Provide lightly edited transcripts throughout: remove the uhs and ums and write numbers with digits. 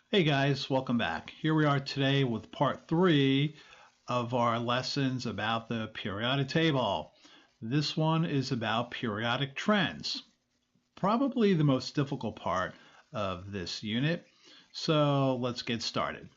Hey guys, welcome back. Here we are today with part 3 of our lessons about the periodic table. This one is about periodic trends, probably the most difficult part of this unit. So let's get started.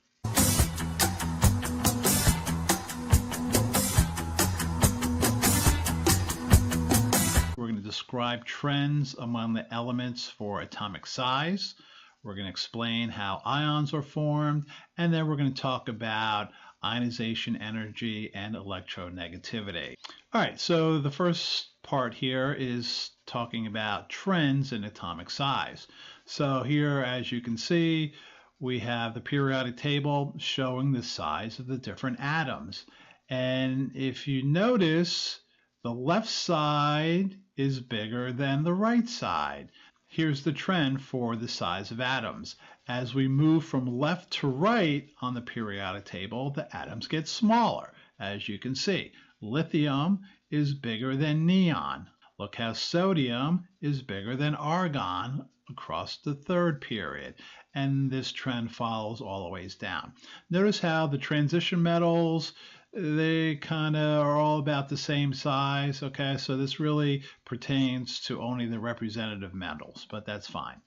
We're going to describe trends among the elements for atomic size. We're going to explain how ions are formed, and then we're going to talk about ionization energy and electronegativity. All right, so the first part here is talking about trends in atomic size. So here, as you can see, we have the periodic table showing the size of the different atoms. And if you notice, the left side is bigger than the right side. Here's the trend for the size of atoms. As we move from left to right on the periodic table, the atoms get smaller. As you can see, lithium is bigger than neon. Look how sodium is bigger than argon across the third period. And this trend follows all the ways down. Notice how the transition metals, they kind of are all about the same size. Okay, so this really pertains to only the representative metals, but that's fine.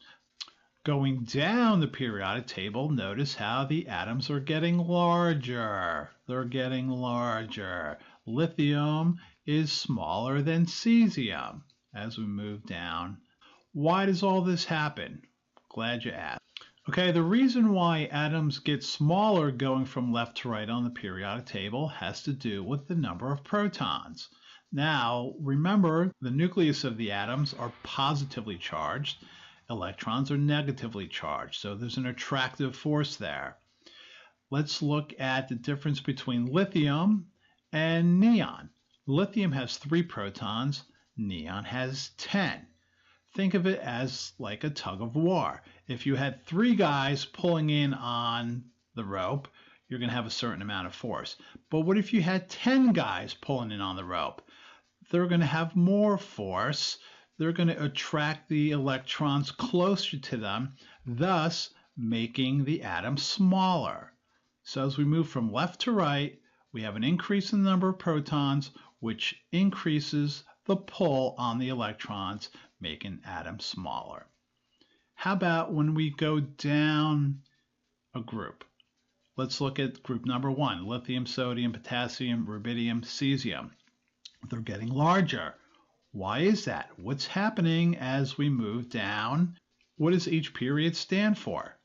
Going down the periodic table, notice how the atoms are getting larger. They're getting larger. Lithium is smaller than cesium as we move down. Why does all this happen? Glad you asked. Okay, the reason why atoms get smaller going from left to right on the periodic table has to do with the number of protons. Now, remember, the nucleus of the atoms are positively charged. Electrons are negatively charged, so there's an attractive force there. Let's look at the difference between lithium and neon. Lithium has 3 protons, neon has 10. Think of it as like a tug of war. If you had 3 guys pulling in on the rope, you're going to have a certain amount of force. But what if you had 10 guys pulling in on the rope? They're going to have more force. They're going to attract the electrons closer to them, thus making the atom smaller. So as we move from left to right, we have an increase in the number of protons, which increases the pull on the electrons, making atoms smaller. How about when we go down a group? Let's look at group number 1, lithium, sodium, potassium, rubidium, cesium. They're getting larger. Why is that? What's happening as we move down? What does each period stand for?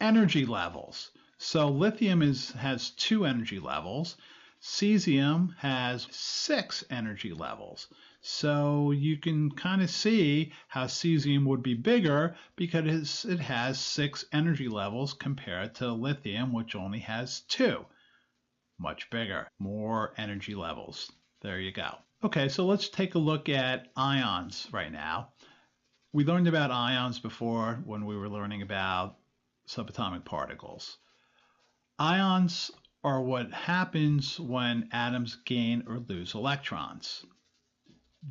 Energy levels. So lithium has 2 energy levels. Cesium has 6 energy levels. So you can kind of see how cesium would be bigger because it has 6 energy levels compared to lithium, which only has 2. Much bigger, more energy levels. There you go. Okay, so let's take a look at ions right now. We learned about ions before when we were learning about subatomic particles. Ions are what happens when atoms gain or lose electrons.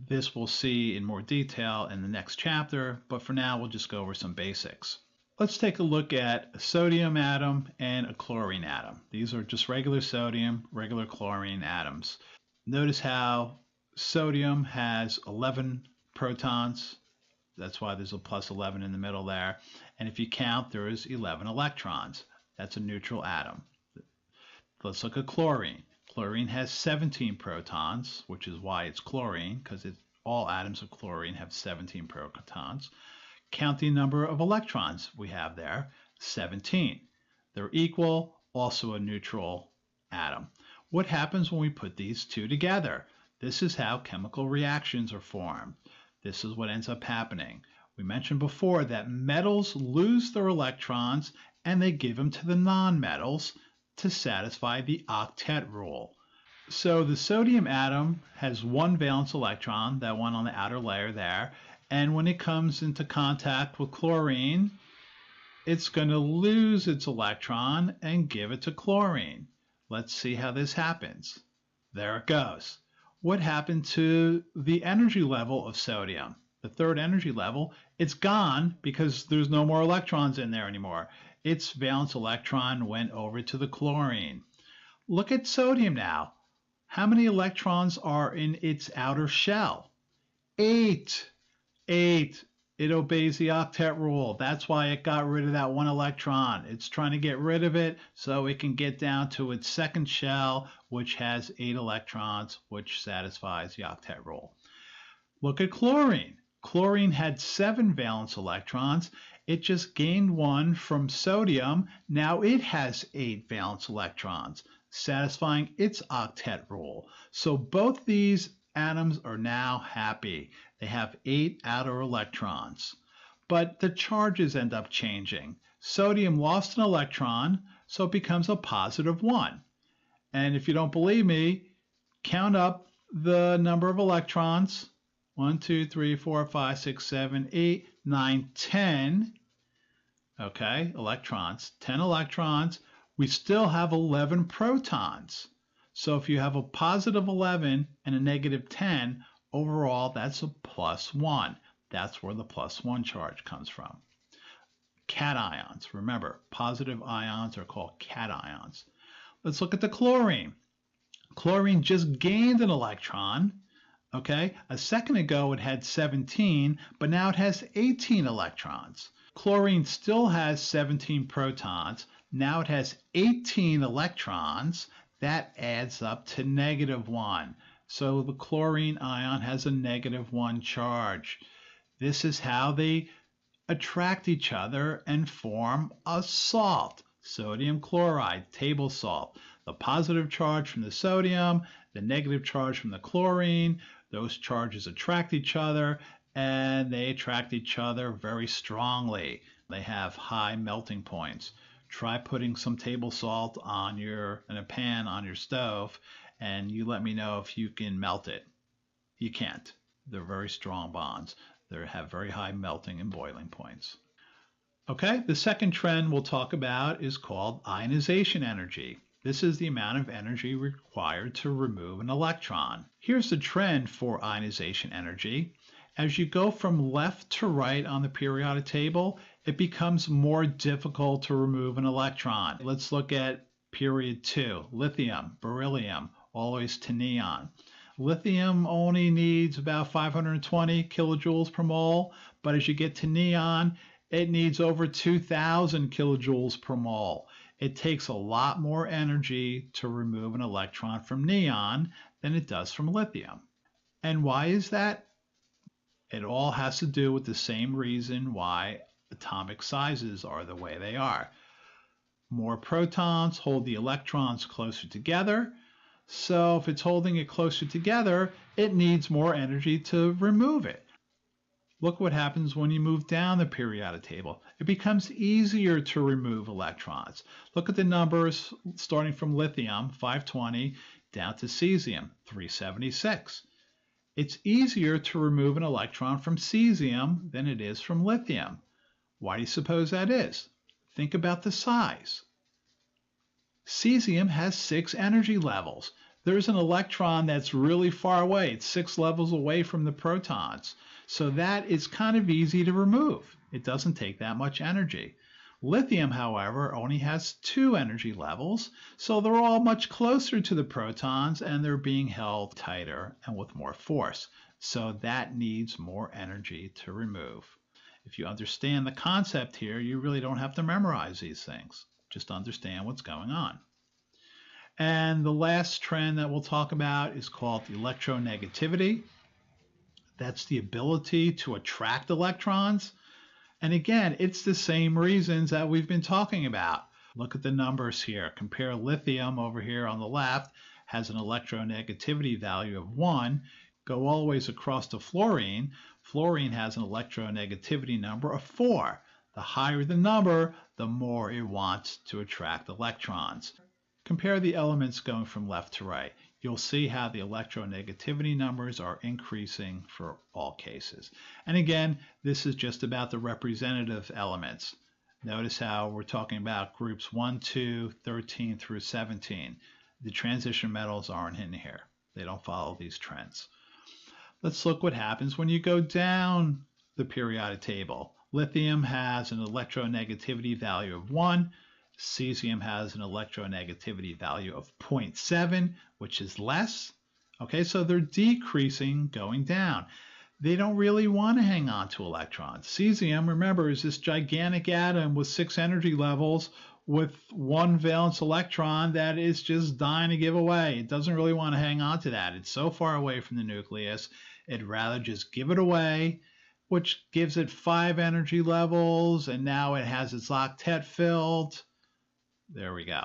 This we'll see in more detail in the next chapter, but for now we'll just go over some basics. Let's take a look at a sodium atom and a chlorine atom. These are just regular sodium, regular chlorine atoms. Notice how sodium has 11 protons. That's why there's a plus 11 in the middle there. And if you count, there is 11 electrons. That's a neutral atom. Let's look at chlorine. Chlorine has 17 protons, which is why it's chlorine, because all atoms of chlorine have 17 protons. Count the number of electrons we have there, 17. They're equal, also a neutral atom. What happens when we put these two together? This is how chemical reactions are formed. This is what ends up happening. We mentioned before that metals lose their electrons and they give them to the nonmetals to satisfy the octet rule. So the sodium atom has 1 valence electron, that one on the outer layer there, and when it comes into contact with chlorine, it's going to lose its electron and give it to chlorine. Let's see how this happens. There it goes. What happened to the energy level of sodium? The third energy level, it's gone because there's no more electrons in there anymore. its valence electron went over to the chlorine. Look at sodium now. How many electrons are in its outer shell? 8. 8. It obeys the octet rule. That's why it got rid of that one electron. It's trying to get rid of it so it can get down to its second shell, which has 8 electrons, which satisfies the octet rule. Look at chlorine. Chlorine had 7 valence electrons. It just gained 1 from sodium. Now it has 8 valence electrons, satisfying its octet rule. So both these atoms are now happy. They have 8 outer electrons. But the charges end up changing. Sodium lost an electron, so it becomes a positive 1. And if you don't believe me, count up the number of electrons. 1, 2, 3, 4, 5, 6, 7, 8, 9, 10. Okay, electrons. 10 electrons. We still have 11 protons. So if you have a positive 11 and a negative 10, overall that's a plus 1. That's where the plus 1 charge comes from. Cations. Remember, positive ions are called cations. Let's look at the chlorine. Chlorine just gained an electron. Okay, a second ago it had 17, but now it has 18 electrons. Chlorine still has 17 protons. Now it has 18 electrons. That adds up to negative 1. So the chlorine ion has a negative 1 charge. This is how they attract each other and form a salt. Sodium chloride, table salt. The positive charge from the sodium, the negative charge from the chlorine. Those charges attract each other, and they attract each other very strongly. They have high melting points. Try putting some table salt in a pan on your stove, and you let me know if you can melt it. You can't. They're very strong bonds. They have very high melting and boiling points. Okay, the second trend we'll talk about is called ionization energy. This is the amount of energy required to remove an electron. Here's the trend for ionization energy. As you go from left to right on the periodic table, it becomes more difficult to remove an electron. Let's look at period 2, lithium, beryllium, always to neon. Lithium only needs about 520 kilojoules per mole, but as you get to neon, it needs over 2,000 kilojoules per mole. It takes a lot more energy to remove an electron from neon than it does from lithium. And why is that? It all has to do with the same reason why atomic sizes are the way they are. More protons hold the electrons closer together. So if it's holding it closer together, it needs more energy to remove it. Look what happens when you move down the periodic table. It becomes easier to remove electrons. Look at the numbers starting from lithium, 520, down to cesium, 376. It's easier to remove an electron from cesium than it is from lithium. Why do you suppose that is? Think about the size. Cesium has 6 energy levels. There's an electron that's really far away. It's 6 levels away from the protons. So that is kind of easy to remove. It doesn't take that much energy. Lithium, however, only has 2 energy levels, so they're all much closer to the protons and they're being held tighter and with more force. So that needs more energy to remove. If you understand the concept here, you really don't have to memorize these things. Just understand what's going on. And the last trend that we'll talk about is called electronegativity. That's the ability to attract electrons. And again, it's the same reasons that we've been talking about. Look at the numbers here. Compare lithium over here on the left, has an electronegativity value of 1. Go all the ways across to fluorine. Fluorine has an electronegativity number of 4. The higher the number, the more it wants to attract electrons. Compare the elements going from left to right. You'll see how the electronegativity numbers are increasing for all cases. And again, this is just about the representative elements. Notice how we're talking about groups 1, 2, 13 through 17. The transition metals aren't in here. They don't follow these trends. Let's look what happens when you go down the periodic table. Lithium has an electronegativity value of 1. Cesium has an electronegativity value of 0.7, which is less. Okay, so they're decreasing, going down. They don't really want to hang on to electrons. Cesium, remember, is this gigantic atom with 6 energy levels with 1 valence electron that is just dying to give away. It doesn't really want to hang on to that. It's so far away from the nucleus, it'd rather just give it away, which gives it 5 energy levels, and now it has its octet filled. There we go.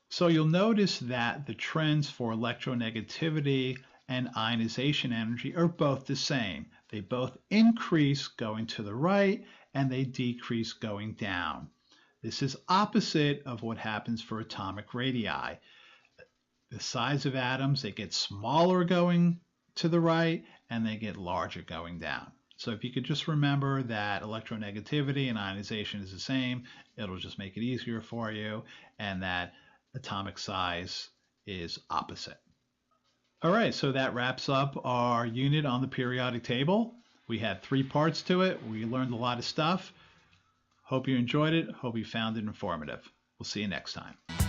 So you'll notice that the trends for electronegativity and ionization energy are both the same. They both increase going to the right and they decrease going down. This is opposite of what happens for atomic radii. The size of atoms, they get smaller going to the right and they get larger going down. So if you could just remember that electronegativity and ionization is the same, it'll just make it easier for you, and that atomic size is opposite. All right, so that wraps up our unit on the periodic table. We had 3 parts to it. We learned a lot of stuff. Hope you enjoyed it. Hope you found it informative. We'll see you next time.